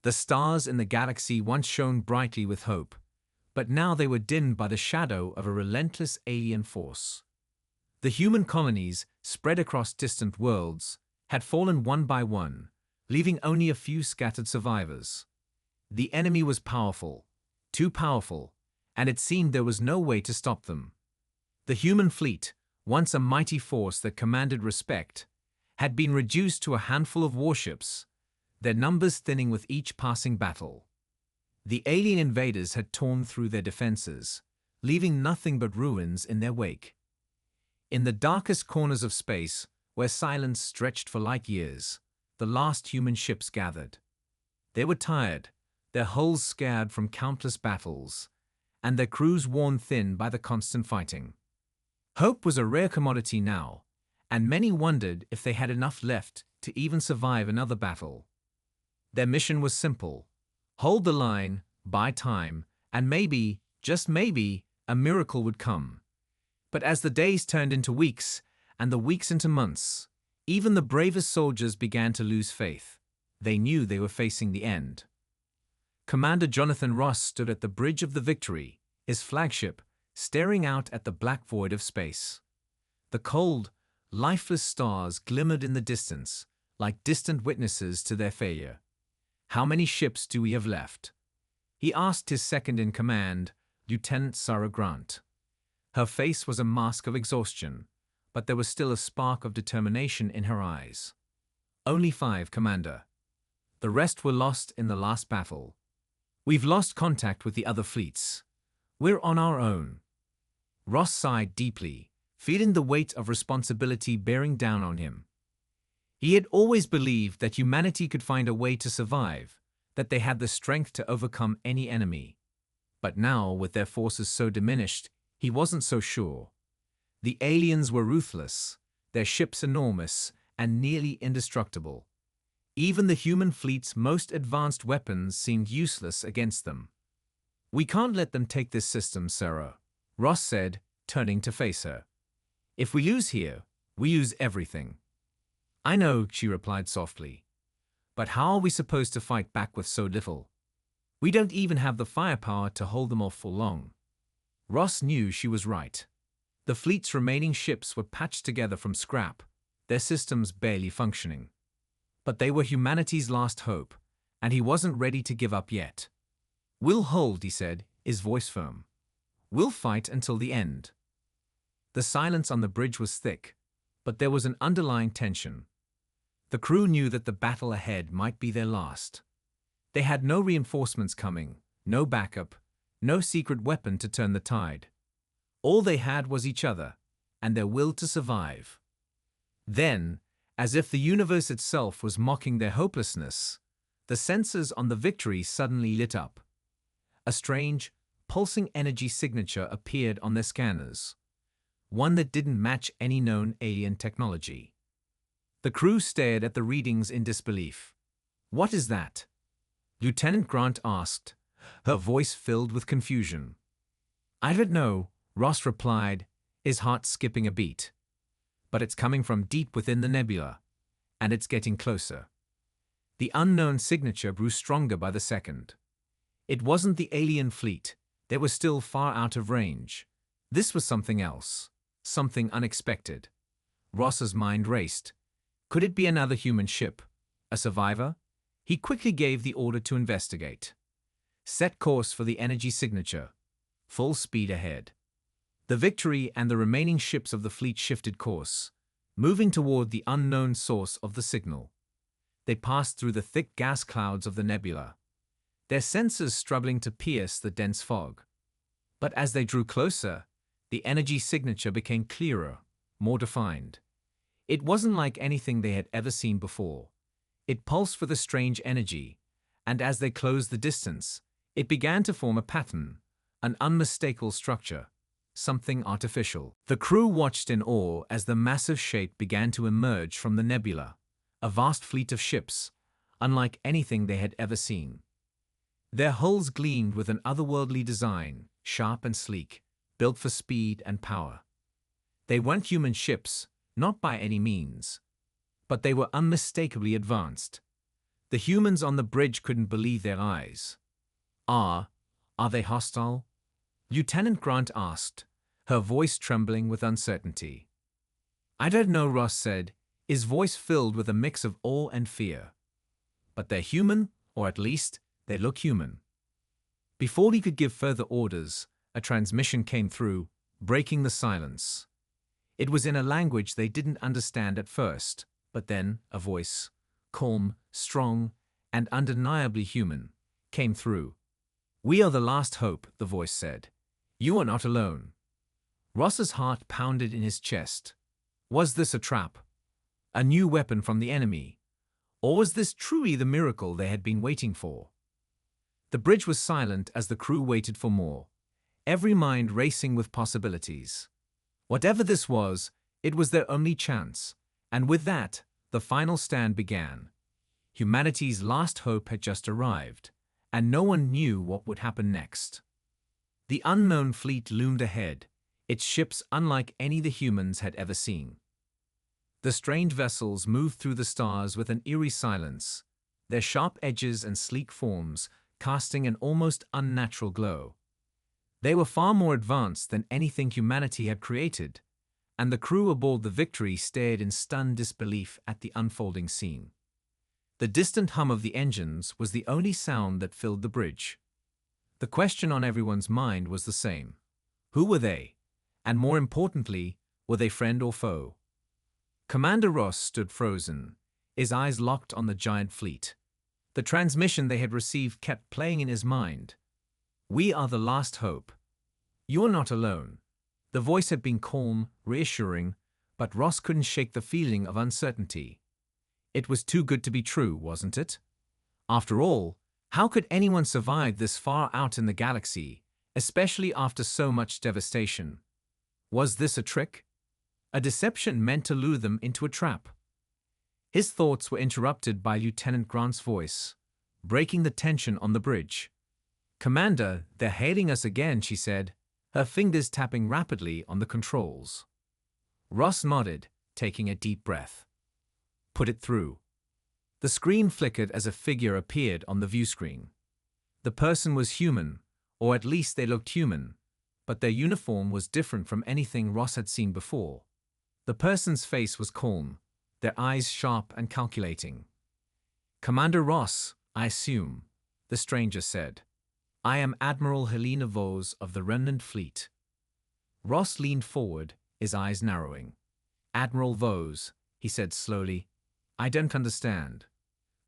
The stars in the galaxy once shone brightly with hope, but now they were dimmed by the shadow of a relentless alien force. The human colonies, spread across distant worlds, had fallen one by one, leaving only a few scattered survivors. The enemy was powerful, too powerful, and it seemed there was no way to stop them. The human fleet, once a mighty force that commanded respect, had been reduced to a handful of warships, their numbers thinning with each passing battle. The alien invaders had torn through their defenses, leaving nothing but ruins in their wake. In the darkest corners of space, where silence stretched for light years, the last human ships gathered. They were tired, their hulls scarred from countless battles, and their crews worn thin by the constant fighting. Hope was a rare commodity now, and many wondered if they had enough left to even survive another battle. Their mission was simple: hold the line, buy time, and maybe, just maybe, a miracle would come. But as the days turned into weeks, and the weeks into months, even the bravest soldiers began to lose faith. They knew they were facing the end. Commander Jonathan Ross stood at the bridge of the Victory, his flagship, staring out at the black void of space. The cold, lifeless stars glimmered in the distance, like distant witnesses to their failure. "How many ships do we have left?" he asked his second-in-command, Lieutenant Sarah Grant. Her face was a mask of exhaustion, but there was still a spark of determination in her eyes. "Only 5, Commander. The rest were lost in the last battle. We've lost contact with the other fleets. We're on our own." Ross sighed deeply, feeling the weight of responsibility bearing down on him. He had always believed that humanity could find a way to survive, that they had the strength to overcome any enemy. But now, with their forces so diminished, he wasn't so sure. The aliens were ruthless, their ships enormous and nearly indestructible. Even the human fleet's most advanced weapons seemed useless against them. "We can't let them take this system, Sarah," Ross said, turning to face her. "If we lose here, we lose everything." "I know," she replied softly. "But how are we supposed to fight back with so little? We don't even have the firepower to hold them off for long." Ross knew she was right. The fleet's remaining ships were patched together from scrap, their systems barely functioning. But they were humanity's last hope, and he wasn't ready to give up yet. "We'll hold," he said, his voice firm. "We'll fight until the end." The silence on the bridge was thick, but there was an underlying tension. The crew knew that the battle ahead might be their last. They had no reinforcements coming, no backup, no secret weapon to turn the tide. All they had was each other, and their will to survive. Then, as if the universe itself was mocking their hopelessness, the sensors on the Victory suddenly lit up. A strange, pulsing energy signature appeared on their scanners, one that didn't match any known alien technology. The crew stared at the readings in disbelief. "What is that?" Lieutenant Grant asked, her voice filled with confusion. "I don't know," Ross replied, his heart skipping a beat. "But it's coming from deep within the nebula, and it's getting closer." The unknown signature grew stronger by the second. It wasn't the alien fleet. They were still far out of range. This was something else, something unexpected. Ross's mind raced. Could it be another human ship? A survivor? He quickly gave the order to investigate. "Set course for the energy signature. Full speed ahead." The Victory and the remaining ships of the fleet shifted course, moving toward the unknown source of the signal. They passed through the thick gas clouds of the nebula, their sensors struggling to pierce the dense fog. But as they drew closer, the energy signature became clearer, more defined. It wasn't like anything they had ever seen before. It pulsed with a strange energy, and as they closed the distance, it began to form a pattern, an unmistakable structure, something artificial. The crew watched in awe as the massive shape began to emerge from the nebula, a vast fleet of ships, unlike anything they had ever seen. Their hulls gleamed with an otherworldly design, sharp and sleek, built for speed and power. They weren't human ships, not by any means, but they were unmistakably advanced. The humans on the bridge couldn't believe their eyes. Are they hostile? Lieutenant Grant asked, her voice trembling with uncertainty. I don't know, Ross said, his voice filled with a mix of awe and fear. But they're human, or at least, they look human. Before he could give further orders, a transmission came through, breaking the silence. It was in a language they didn't understand at first, but then a voice, calm, strong, and undeniably human, came through. We are the last hope, the voice said. You are not alone. Ross's heart pounded in his chest. Was this a trap? A new weapon from the enemy? Or was this truly the miracle they had been waiting for? The bridge was silent as the crew waited for more, every mind racing with possibilities. Whatever this was, it was their only chance, and with that, the final stand began. Humanity's last hope had just arrived, and no one knew what would happen next. The unknown fleet loomed ahead, its ships unlike any the humans had ever seen. The strange vessels moved through the stars with an eerie silence, their sharp edges and sleek forms casting an almost unnatural glow. They were far more advanced than anything humanity had created, and the crew aboard the Victory stared in stunned disbelief at the unfolding scene. The distant hum of the engines was the only sound that filled the bridge. The question on everyone's mind was the same. Who were they? And more importantly, were they friend or foe? Commander Ross stood frozen, his eyes locked on the giant fleet. The transmission they had received kept playing in his mind. We are the last hope. You're not alone. The voice had been calm, reassuring, but Ross couldn't shake the feeling of uncertainty. It was too good to be true, wasn't it? After all, how could anyone survive this far out in the galaxy, especially after so much devastation? Was this a trick? A deception meant to lure them into a trap? His thoughts were interrupted by Lieutenant Grant's voice, breaking the tension on the bridge. Commander, they're hailing us again, she said, her fingers tapping rapidly on the controls. Ross nodded, taking a deep breath. Put it through. The screen flickered as a figure appeared on the view screen. The person was human, or at least they looked human, but their uniform was different from anything Ross had seen before. The person's face was calm, their eyes sharp and calculating. Commander Ross, I assume, the stranger said. I am Admiral Helena Vos of the Remnant Fleet. Ross leaned forward, his eyes narrowing. Admiral Vos, he said slowly, I don't understand.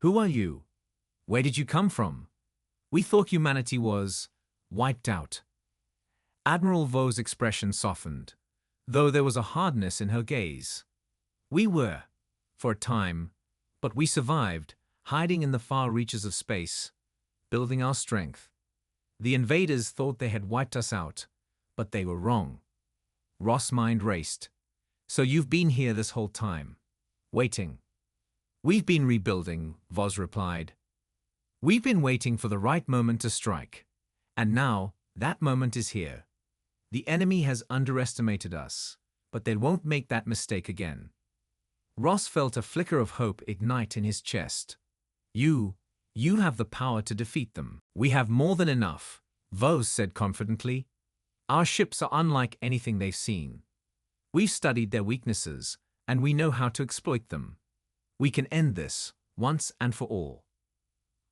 Who are you? Where did you come from? We thought humanity was wiped out. Admiral Vos' expression softened, though there was a hardness in her gaze. We were, for a time, but we survived, hiding in the far reaches of space, building our strength. The invaders thought they had wiped us out, but they were wrong. Ross' mind raced. So you've been here this whole time, waiting. We've been rebuilding, Vos replied. We've been waiting for the right moment to strike, and now that moment is here. The enemy has underestimated us, but they won't make that mistake again. Ross felt a flicker of hope ignite in his chest. You have the power to defeat them. We have more than enough, Vos said confidently. Our ships are unlike anything they've seen. We've studied their weaknesses, and we know how to exploit them. We can end this, once and for all.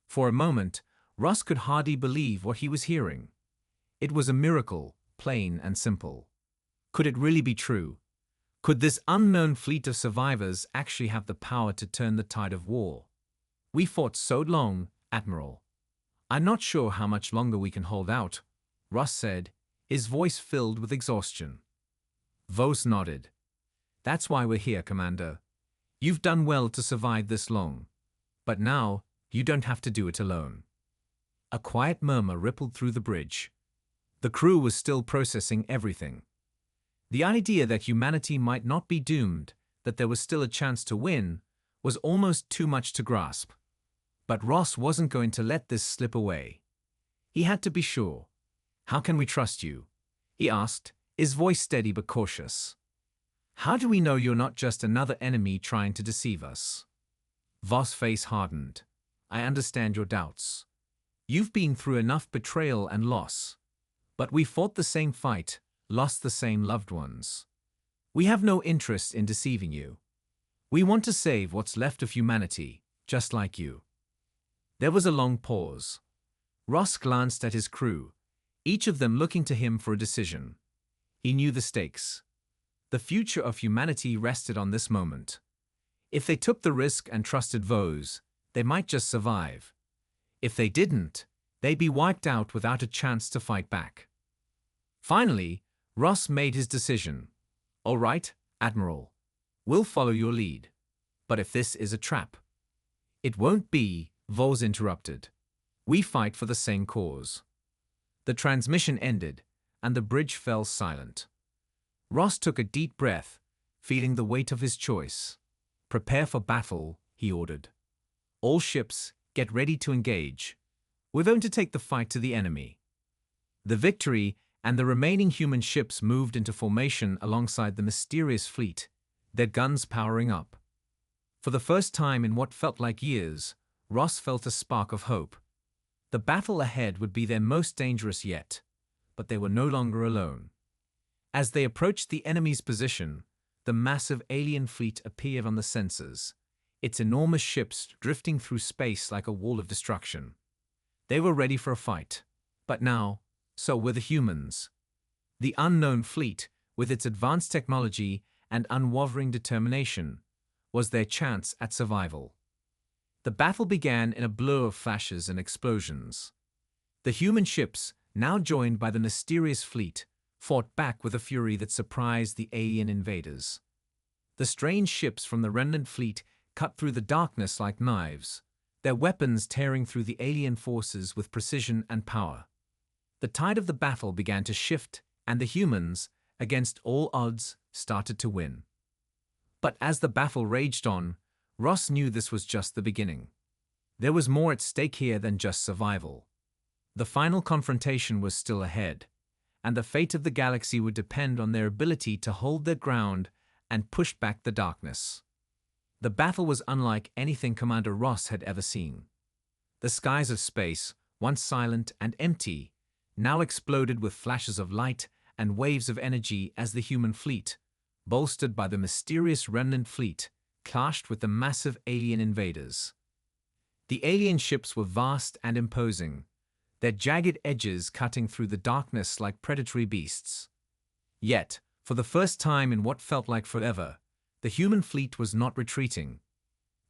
For a moment, Ross could hardly believe what he was hearing. It was a miracle, plain and simple. Could it really be true? Could this unknown fleet of survivors actually have the power to turn the tide of war? We fought so long, Admiral. I'm not sure how much longer we can hold out, Ross said, his voice filled with exhaustion. Vos nodded. That's why we're here, Commander. You've done well to survive this long. But now, you don't have to do it alone. A quiet murmur rippled through the bridge. The crew was still processing everything. The idea that humanity might not be doomed, that there was still a chance to win, was almost too much to grasp. But Ross wasn't going to let this slip away. He had to be sure. How can we trust you? He asked, his voice steady but cautious. How do we know you're not just another enemy trying to deceive us? Vos' face hardened. I understand your doubts. You've been through enough betrayal and loss. But we fought the same fight, lost the same loved ones. We have no interest in deceiving you. We want to save what's left of humanity, just like you." There was a long pause. Ross glanced at his crew, each of them looking to him for a decision. He knew the stakes. The future of humanity rested on this moment. If they took the risk and trusted Vose, they might just survive. If they didn't, they'd be wiped out without a chance to fight back. Finally, Ross made his decision. "All right, Admiral. We'll follow your lead. But if this is a trap—" "It won't be," Vose interrupted. "We fight for the same cause." The transmission ended, and the bridge fell silent. Ross took a deep breath, feeling the weight of his choice. "Prepare for battle," he ordered. "All ships, get ready to engage. We're going to take the fight to the enemy." The Victory and the remaining human ships moved into formation alongside the mysterious fleet, their guns powering up. For the first time in what felt like years, Ross felt a spark of hope. The battle ahead would be their most dangerous yet, but they were no longer alone. As they approached the enemy's position, the massive alien fleet appeared on the sensors, its enormous ships drifting through space like a wall of destruction. They were ready for a fight, but now, so were the humans. The unknown fleet, with its advanced technology and unwavering determination, was their chance at survival. The battle began in a blur of flashes and explosions. The human ships, now joined by the mysterious fleet, fought back with a fury that surprised the alien invaders. The strange ships from the remnant fleet cut through the darkness like knives, their weapons tearing through the alien forces with precision and power. The tide of the battle began to shift, and the humans, against all odds, started to win. But as the battle raged on, Ross knew this was just the beginning. There was more at stake here than just survival. The final confrontation was still ahead, and the fate of the galaxy would depend on their ability to hold their ground and push back the darkness. The battle was unlike anything Commander Ross had ever seen. The skies of space, once silent and empty, now exploded with flashes of light and waves of energy as the human fleet, bolstered by the mysterious remnant fleet, clashed with the massive alien invaders. The alien ships were vast and imposing, their jagged edges cutting through the darkness like predatory beasts. Yet, for the first time in what felt like forever, the human fleet was not retreating.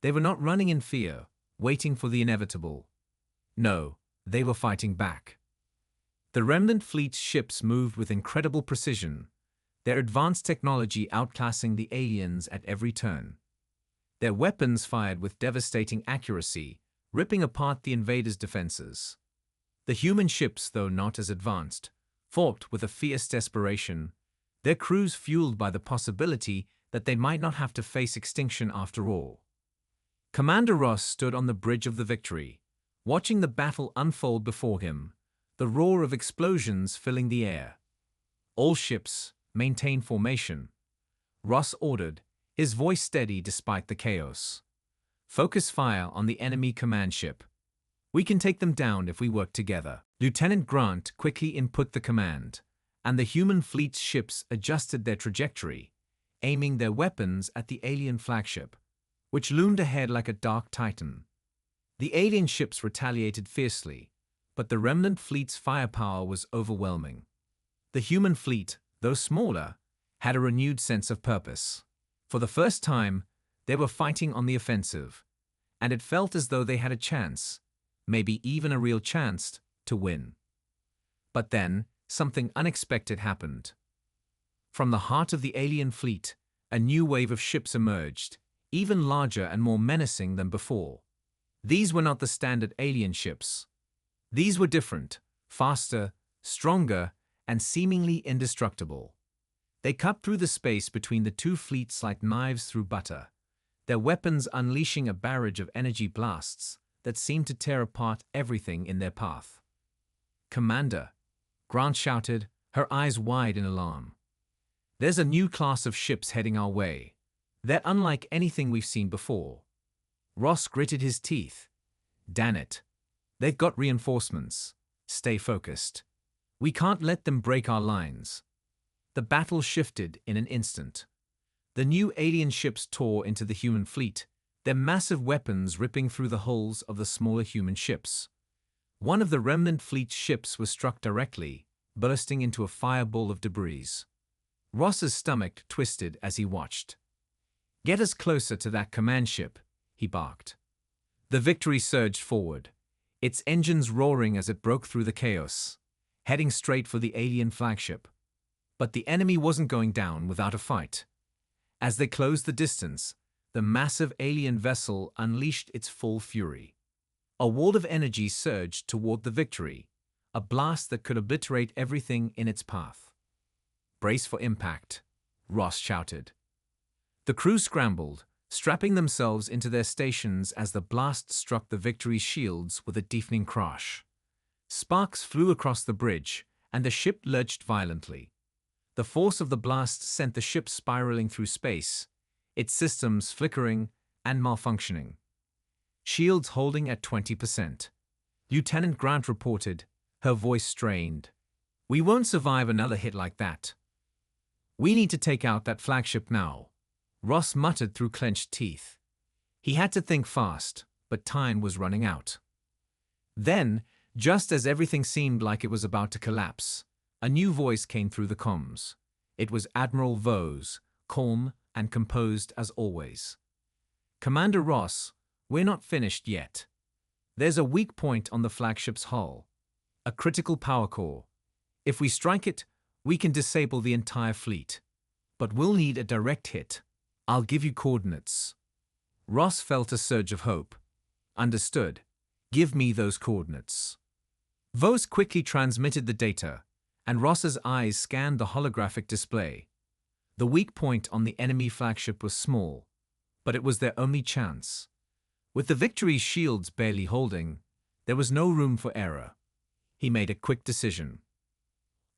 They were not running in fear, waiting for the inevitable. No, they were fighting back. The remnant fleet's ships moved with incredible precision, their advanced technology outclassing the aliens at every turn. Their weapons fired with devastating accuracy, ripping apart the invaders' defenses. The human ships, though not as advanced, fought with a fierce desperation, their crews fueled by the possibility that they might not have to face extinction after all. Commander Ross stood on the bridge of the Victory, watching the battle unfold before him, the roar of explosions filling the air. "All ships, maintain formation," Ross ordered, his voice steady despite the chaos. "Focus fire on the enemy command ship. We can take them down if we work together." Lieutenant Grant quickly input the command, and the human fleet's ships adjusted their trajectory, aiming their weapons at the alien flagship, which loomed ahead like a dark titan. The alien ships retaliated fiercely, but the remnant fleet's firepower was overwhelming. The human fleet, though smaller, had a renewed sense of purpose. For the first time, they were fighting on the offensive, and it felt as though they had a chance, maybe even a real chance, to win. But then, something unexpected happened. From the heart of the alien fleet, a new wave of ships emerged, even larger and more menacing than before. These were not the standard alien ships. These were different, faster, stronger, and seemingly indestructible. They cut through the space between the two fleets like knives through butter, their weapons unleashing a barrage of energy blasts that seemed to tear apart everything in their path. "Commander," Grant shouted, her eyes wide in alarm. "There's a new class of ships heading our way. They're unlike anything we've seen before." Ross gritted his teeth. Damn it. They've got reinforcements. Stay focused. We can't let them break our lines. The battle shifted in an instant. The new alien ships tore into the human fleet, their massive weapons ripping through the hulls of the smaller human ships. One of the remnant fleet's ships was struck directly, bursting into a fireball of debris. Ross's stomach twisted as he watched. "Get us closer to that command ship," he barked. The Victory surged forward, its engines roaring as it broke through the chaos, heading straight for the alien flagship. But the enemy wasn't going down without a fight. As they closed the distance, the massive alien vessel unleashed its full fury. A wall of energy surged toward the Victory, a blast that could obliterate everything in its path. "Brace for impact," Ross shouted. The crew scrambled, strapping themselves into their stations as the blast struck the Victory's shields with a deafening crash. Sparks flew across the bridge, and the ship lurched violently. The force of the blast sent the ship spiraling through space, its systems flickering and malfunctioning. "Shields holding at 20%. Lieutenant Grant reported, her voice strained. "We won't survive another hit like that." "We need to take out that flagship now," Ross muttered through clenched teeth. He had to think fast, but time was running out. Then, just as everything seemed like it was about to collapse, a new voice came through the comms. It was Admiral Vose, calm and composed as always. "Commander Ross, we're not finished yet. There's a weak point on the flagship's hull. A critical power core. If we strike it, we can disable the entire fleet. But we'll need a direct hit. I'll give you coordinates." Ross felt a surge of hope. "Understood. Give me those coordinates." Vose quickly transmitted the data, and Ross's eyes scanned the holographic display. The weak point on the enemy flagship was small, but it was their only chance. With the Victory's shields barely holding, there was no room for error. He made a quick decision.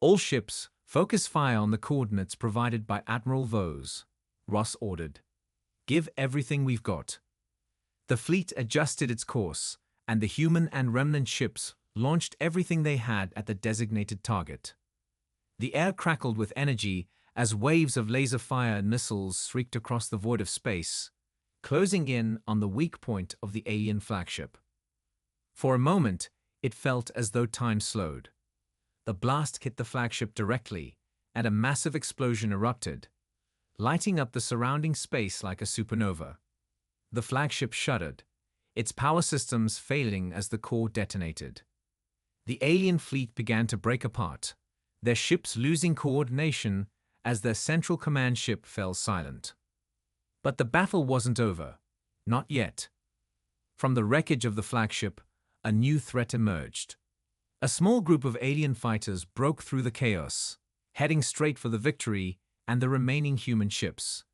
"All ships, focus fire on the coordinates provided by Admiral Vose," Ross ordered. "Give everything we've got." The fleet adjusted its course, and the human and remnant ships launched everything they had at the designated target. The air crackled with energy as waves of laser fire and missiles shrieked across the void of space, closing in on the weak point of the alien flagship. For a moment, it felt as though time slowed. The blast hit the flagship directly, and a massive explosion erupted, lighting up the surrounding space like a supernova. The flagship shuddered, its power systems failing as the core detonated. The alien fleet began to break apart, their ships losing coordination as their central command ship fell silent. But the battle wasn't over. Not yet. From the wreckage of the flagship, a new threat emerged. A small group of alien fighters broke through the chaos, heading straight for the Victory and the remaining human ships.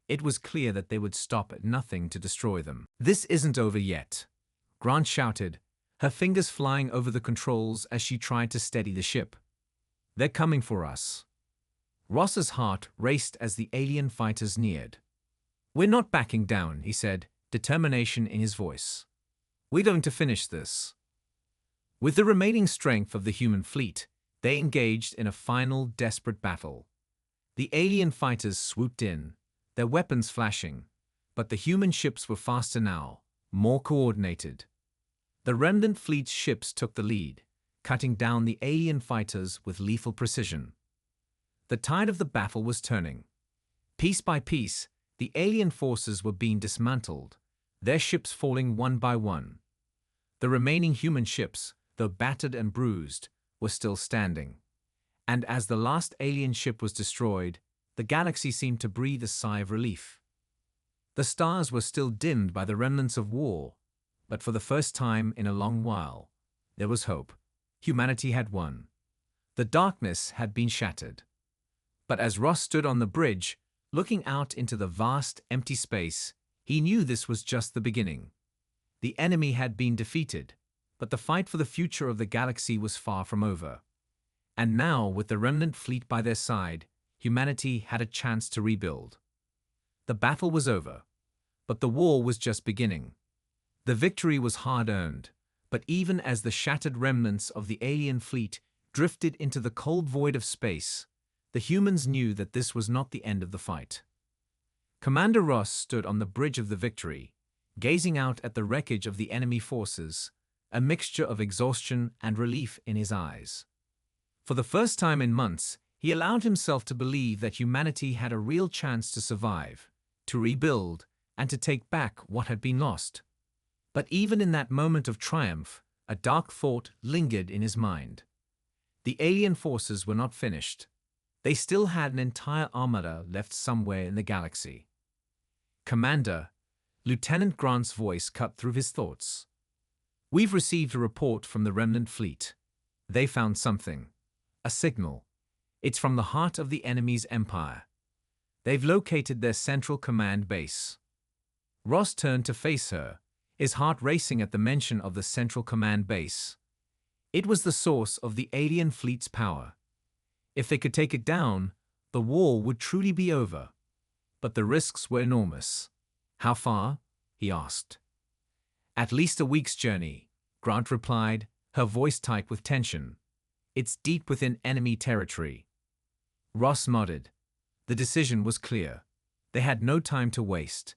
It was clear that they would stop at nothing to destroy them. "This isn't over yet," Grant shouted, her fingers flying over the controls as she tried to steady the ship. "They're coming for us." Ross's heart raced as the alien fighters neared. "We're not backing down," he said, determination in his voice. "We're going to finish this." With the remaining strength of the human fleet, they engaged in a final desperate battle. The alien fighters swooped in, their weapons flashing, but the human ships were faster now, more coordinated. The remnant fleet's ships took the lead, cutting down the alien fighters with lethal precision. The tide of the battle was turning. Piece by piece, the alien forces were being dismantled, their ships falling one by one. The remaining human ships, though battered and bruised, were still standing. And as the last alien ship was destroyed, the galaxy seemed to breathe a sigh of relief. The stars were still dimmed by the remnants of war, but for the first time in a long while, there was hope. Humanity had won. The darkness had been shattered. But as Ross stood on the bridge, looking out into the vast, empty space, he knew this was just the beginning. The enemy had been defeated, but the fight for the future of the galaxy was far from over. And now, with the remnant fleet by their side, humanity had a chance to rebuild. The battle was over, but the war was just beginning. The victory was hard-earned, but even as the shattered remnants of the alien fleet drifted into the cold void of space, the humans knew that this was not the end of the fight. Commander Ross stood on the bridge of the Victory, gazing out at the wreckage of the enemy forces, a mixture of exhaustion and relief in his eyes. For the first time in months, he allowed himself to believe that humanity had a real chance to survive, to rebuild, and to take back what had been lost. But even in that moment of triumph, a dark thought lingered in his mind. The alien forces were not finished. They still had an entire armada left somewhere in the galaxy. "Commander," Lieutenant Grant's voice cut through his thoughts. "We've received a report from the remnant fleet. They found something. A signal. It's from the heart of the enemy's empire. They've located their central command base." Ross turned to face her, his heart racing at the mention of the central command base. It was the source of the alien fleet's power. If they could take it down, the war would truly be over. But the risks were enormous. "How far?" he asked. "At least a week's journey," Grant replied, her voice tight with tension. "It's deep within enemy territory." Ross nodded. The decision was clear. They had no time to waste.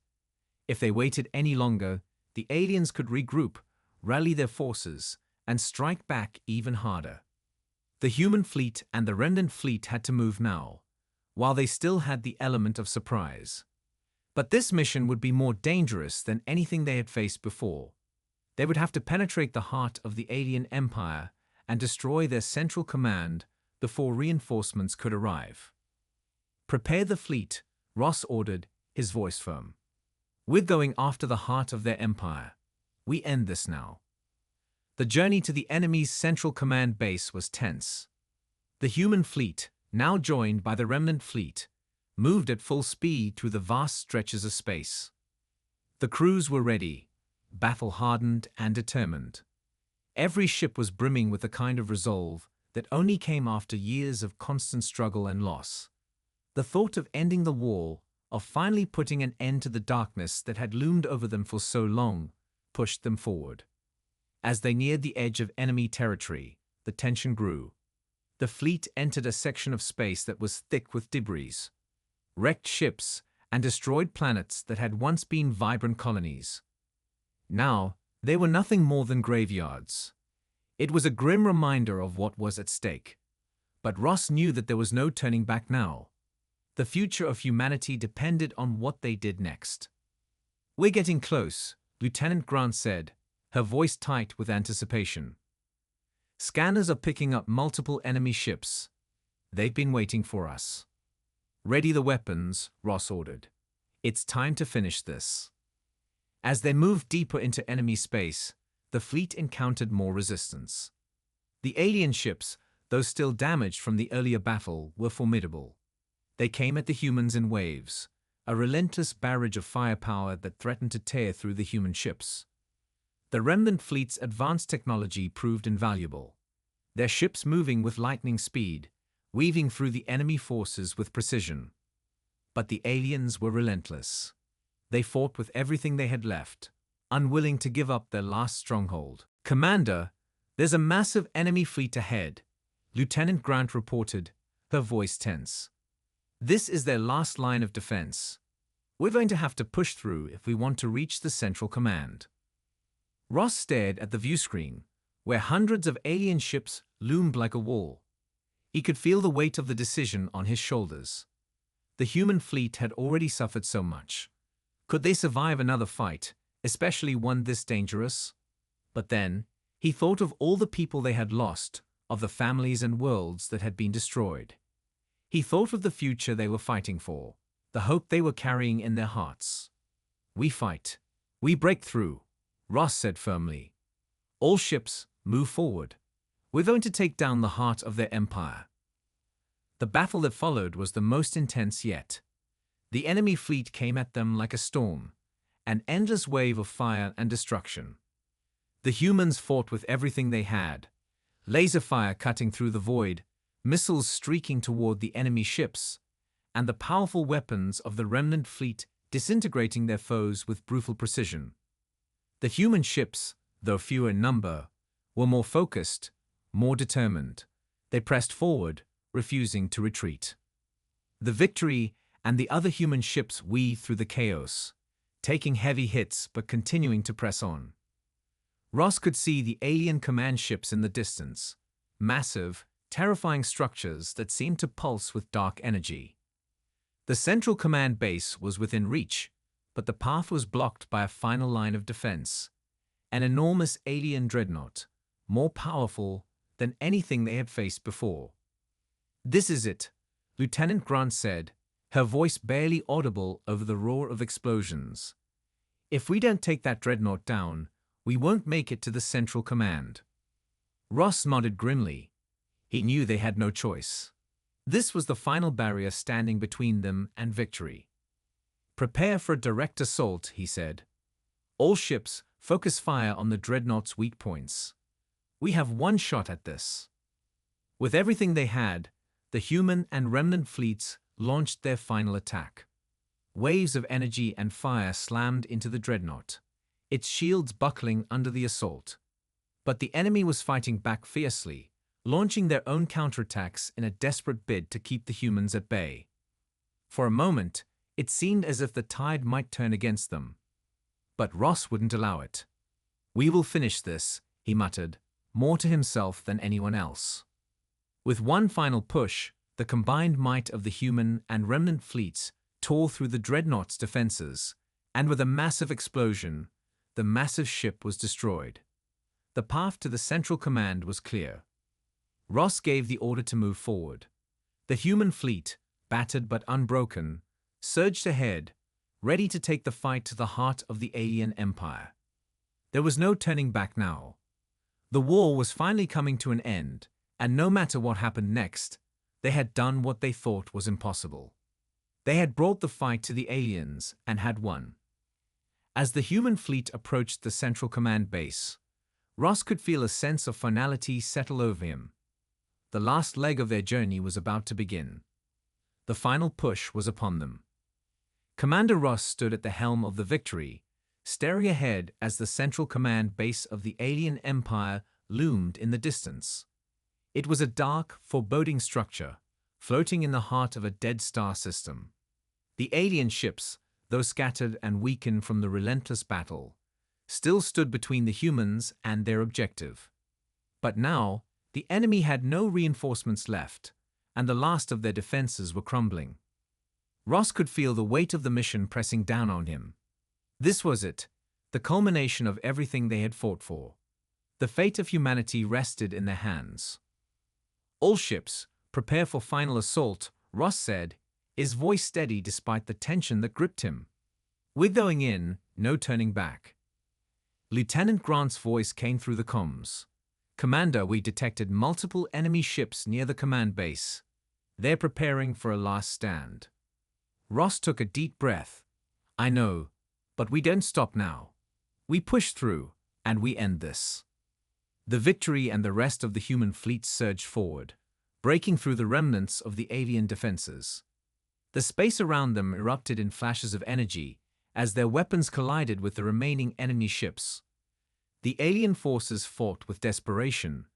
If they waited any longer, the aliens could regroup, rally their forces, and strike back even harder. The human fleet and the remnant fleet had to move now, while they still had the element of surprise. But this mission would be more dangerous than anything they had faced before. They would have to penetrate the heart of the alien empire and destroy their central command before reinforcements could arrive. "Prepare the fleet," Ross ordered, his voice firm. "We're going after the heart of their empire. We end this now." The journey to the enemy's central command base was tense. The human fleet, now joined by the remnant fleet, moved at full speed through the vast stretches of space. The crews were ready, battle-hardened and determined. Every ship was brimming with the kind of resolve that only came after years of constant struggle and loss. The thought of ending the war, of finally putting an end to the darkness that had loomed over them for so long, pushed them forward. As they neared the edge of enemy territory, the tension grew. The fleet entered a section of space that was thick with debris, wrecked ships, and destroyed planets that had once been vibrant colonies. Now, they were nothing more than graveyards. It was a grim reminder of what was at stake. But Ross knew that there was no turning back now. The future of humanity depended on what they did next. "We're getting close," Lieutenant Grant said, her voice tight with anticipation. "Scanners are picking up multiple enemy ships. They've been waiting for us." "Ready the weapons," Ross ordered. "It's time to finish this." As they moved deeper into enemy space, the fleet encountered more resistance. The alien ships, though still damaged from the earlier battle, were formidable. They came at the humans in waves, a relentless barrage of firepower that threatened to tear through the human ships. The remnant fleet's advanced technology proved invaluable, their ships moving with lightning speed, weaving through the enemy forces with precision. But the aliens were relentless. They fought with everything they had left, unwilling to give up their last stronghold. "Commander, there's a massive enemy fleet ahead," Lieutenant Grant reported, her voice tense. "This is their last line of defense. We're going to have to push through if we want to reach the central command." Ross stared at the viewscreen, where hundreds of alien ships loomed like a wall. He could feel the weight of the decision on his shoulders. The human fleet had already suffered so much. Could they survive another fight, especially one this dangerous? But then, he thought of all the people they had lost, of the families and worlds that had been destroyed. He thought of the future they were fighting for, the hope they were carrying in their hearts. "We fight. We break through," Ross said firmly. "All ships, move forward. We're going to take down the heart of their empire." The battle that followed was the most intense yet. The enemy fleet came at them like a storm, an endless wave of fire and destruction. The humans fought with everything they had, laser fire cutting through the void, missiles streaking toward the enemy ships, and the powerful weapons of the remnant fleet disintegrating their foes with brutal precision. The human ships, though fewer in number, were more focused, more determined. They pressed forward, refusing to retreat. The Victory and the other human ships weaved through the chaos, taking heavy hits but continuing to press on. Ross could see the alien command ships in the distance, massive, terrifying structures that seemed to pulse with dark energy. The central command base was within reach, but the path was blocked by a final line of defense, an enormous alien dreadnought, more powerful than anything they had faced before. "This is it," Lieutenant Grant said, her voice barely audible over the roar of explosions. "If we don't take that dreadnought down, we won't make it to the central command." Ross nodded grimly. He knew they had no choice. This was the final barrier standing between them and victory. "Prepare for a direct assault," he said. "All ships, focus fire on the dreadnought's weak points. We have one shot at this." With everything they had, the human and remnant fleets launched their final attack. Waves of energy and fire slammed into the dreadnought, its shields buckling under the assault. But the enemy was fighting back fiercely, launching their own counterattacks in a desperate bid to keep the humans at bay. For a moment, it seemed as if the tide might turn against them. But Ross wouldn't allow it. "We will finish this," he muttered, more to himself than anyone else. With one final push, the combined might of the human and remnant fleets tore through the dreadnought's defenses, and with a massive explosion, the massive ship was destroyed. The path to the central command was clear. Ross gave the order to move forward. The human fleet, battered but unbroken, surged ahead, ready to take the fight to the heart of the alien empire. There was no turning back now. The war was finally coming to an end, and no matter what happened next, they had done what they thought was impossible. They had brought the fight to the aliens and had won. As the human fleet approached the central command base, Ross could feel a sense of finality settle over him. The last leg of their journey was about to begin. The final push was upon them. Commander Ross stood at the helm of the Victory, staring ahead as the central command base of the alien empire loomed in the distance. It was a dark, foreboding structure, floating in the heart of a dead star system. The alien ships, though scattered and weakened from the relentless battle, still stood between the humans and their objective. But now, the enemy had no reinforcements left, and the last of their defenses were crumbling. Ross could feel the weight of the mission pressing down on him. This was it, the culmination of everything they had fought for. The fate of humanity rested in their hands. "All ships, prepare for final assault," Ross said, his voice steady despite the tension that gripped him. "We're going in, no turning back." Lieutenant Grant's voice came through the comms. "Commander, we detected multiple enemy ships near the command base. They're preparing for a last stand." Ross took a deep breath. "I know, but we don't stop now. We push through, and we end this." The Victory and the rest of the human fleet surged forward, breaking through the remnants of the alien defenses. The space around them erupted in flashes of energy as their weapons collided with the remaining enemy ships. The alien forces fought with desperation,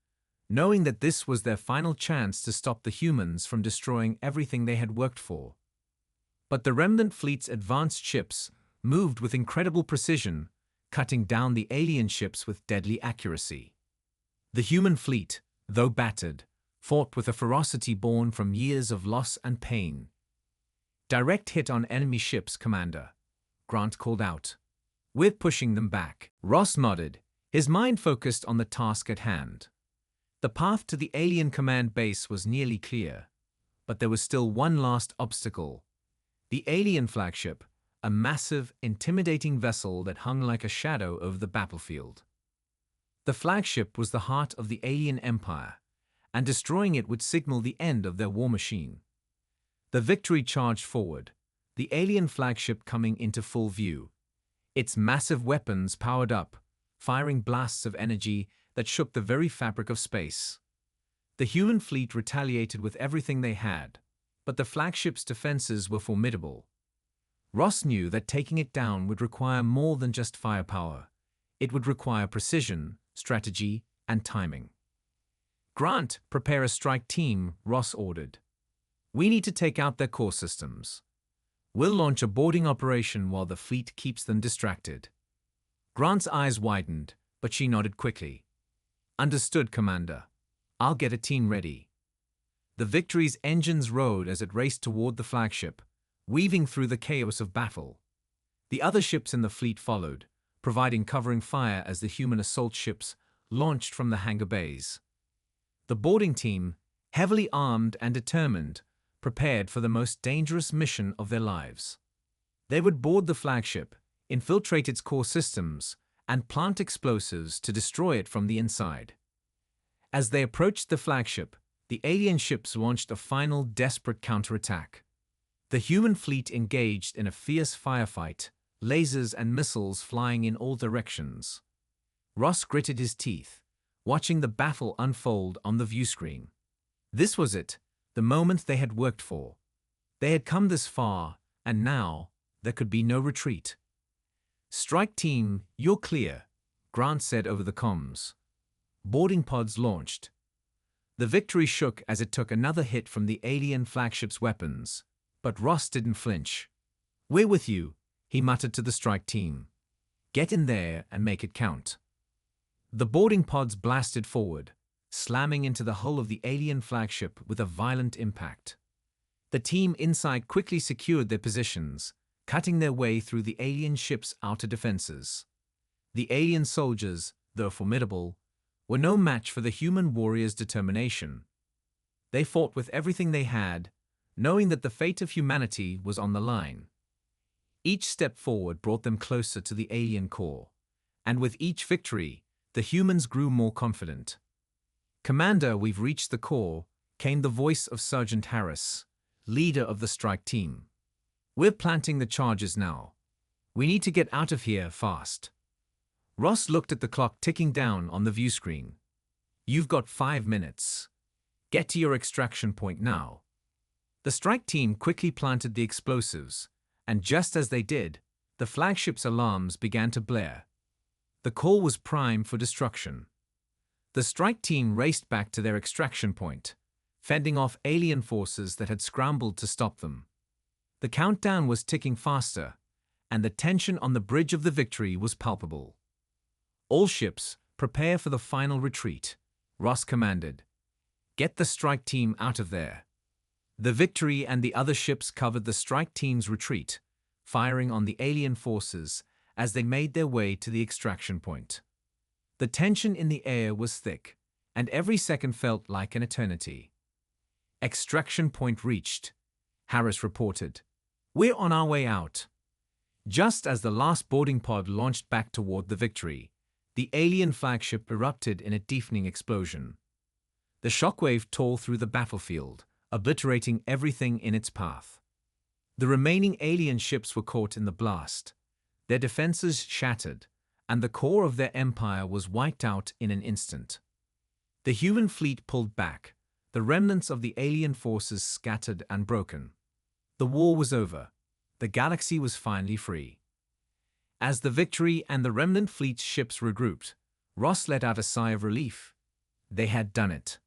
knowing that this was their final chance to stop the humans from destroying everything they had worked for. But the remnant fleet's advanced ships moved with incredible precision, cutting down the alien ships with deadly accuracy. The human fleet, though battered, fought with a ferocity born from years of loss and pain. "Direct hit on enemy ships, Commander," Grant called out. "We're pushing them back." Ross nodded, his mind focused on the task at hand. The path to the alien command base was nearly clear, but there was still one last obstacle. The alien flagship, a massive, intimidating vessel that hung like a shadow over the battlefield. The flagship was the heart of the alien empire, and destroying it would signal the end of their war machine. The Victory charged forward, the alien flagship coming into full view. Its massive weapons powered up, firing blasts of energy that shook the very fabric of space. The human fleet retaliated with everything they had, but the flagship's defenses were formidable. Ross knew that taking it down would require more than just firepower. It would require precision, strategy, and timing. "Grant, prepare a strike team," Ross ordered. "We need to take out their core systems. We'll launch a boarding operation while the fleet keeps them distracted." Grant's eyes widened, but she nodded quickly. "Understood, Commander. I'll get a team ready." The Victory's engines roared as it raced toward the flagship, weaving through the chaos of battle. The other ships in the fleet followed, providing covering fire as the human assault ships launched from the hangar bays. The boarding team, heavily armed and determined, prepared for the most dangerous mission of their lives. They would board the flagship, infiltrate its core systems, and plant explosives to destroy it from the inside. As they approached the flagship, the alien ships launched a final desperate counterattack. The human fleet engaged in a fierce firefight, lasers and missiles flying in all directions. Ross gritted his teeth, watching the battle unfold on the viewscreen. This was it, the moment they had worked for. They had come this far, and now there could be no retreat. "Strike team, you're clear," Grant said over the comms. Boarding pods launched. The Victory shook as it took another hit from the alien flagship's weapons, but Ross didn't flinch. "We're with you," he muttered to the strike team. "Get in there and make it count." The boarding pods blasted forward, slamming into the hull of the alien flagship with a violent impact. The team inside quickly secured their positions, cutting their way through the alien ship's outer defenses. The alien soldiers, though formidable, were no match for the human warriors' determination. They fought with everything they had, knowing that the fate of humanity was on the line. Each step forward brought them closer to the alien core, and with each victory, the humans grew more confident. "Commander, we've reached the core," came the voice of Sergeant Harris, leader of the strike team. "We're planting the charges now. We need to get out of here fast." Ross looked at the clock ticking down on the viewscreen. "You've got 5 minutes. Get to your extraction point now." The strike team quickly planted the explosives, and just as they did, the flagship's alarms began to blare. The core was primed for destruction. The strike team raced back to their extraction point, fending off alien forces that had scrambled to stop them. The countdown was ticking faster, and the tension on the bridge of the Victory was palpable. "All ships, prepare for the final retreat," Ross commanded. "Get the strike team out of there." The Victory and the other ships covered the strike team's retreat, firing on the alien forces as they made their way to the extraction point. The tension in the air was thick, and every second felt like an eternity. "Extraction point reached," Harris reported. "We're on our way out." Just as the last boarding pod launched back toward the Victory, the alien flagship erupted in a deafening explosion. The shockwave tore through the battlefield, obliterating everything in its path. The remaining alien ships were caught in the blast. Their defenses shattered, and the core of their empire was wiped out in an instant. The human fleet pulled back, the remnants of the alien forces scattered and broken. The war was over. The galaxy was finally free. As the Victory and the remnant fleet's ships regrouped, Ross let out a sigh of relief. They had done it.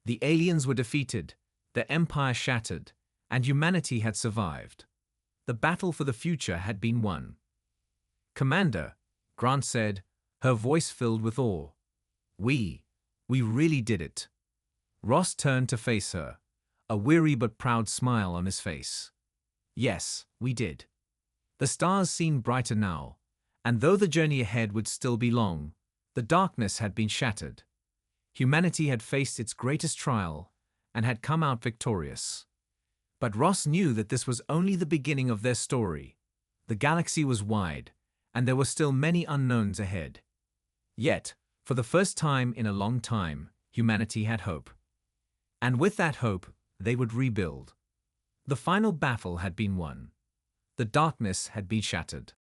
The aliens were defeated, their empire shattered, and humanity had survived. The battle for the future had been won. "Commander," Grant said, her voice filled with awe. We really did it." Ross turned to face her, a weary but proud smile on his face. "Yes, we did." The stars seemed brighter now, and though the journey ahead would still be long, the darkness had been shattered. Humanity had faced its greatest trial and had come out victorious. But Ross knew that this was only the beginning of their story. The galaxy was wide, and there were still many unknowns ahead. Yet, for the first time in a long time, humanity had hope. And with that hope, they would rebuild. The final battle had been won. The darkness had been shattered.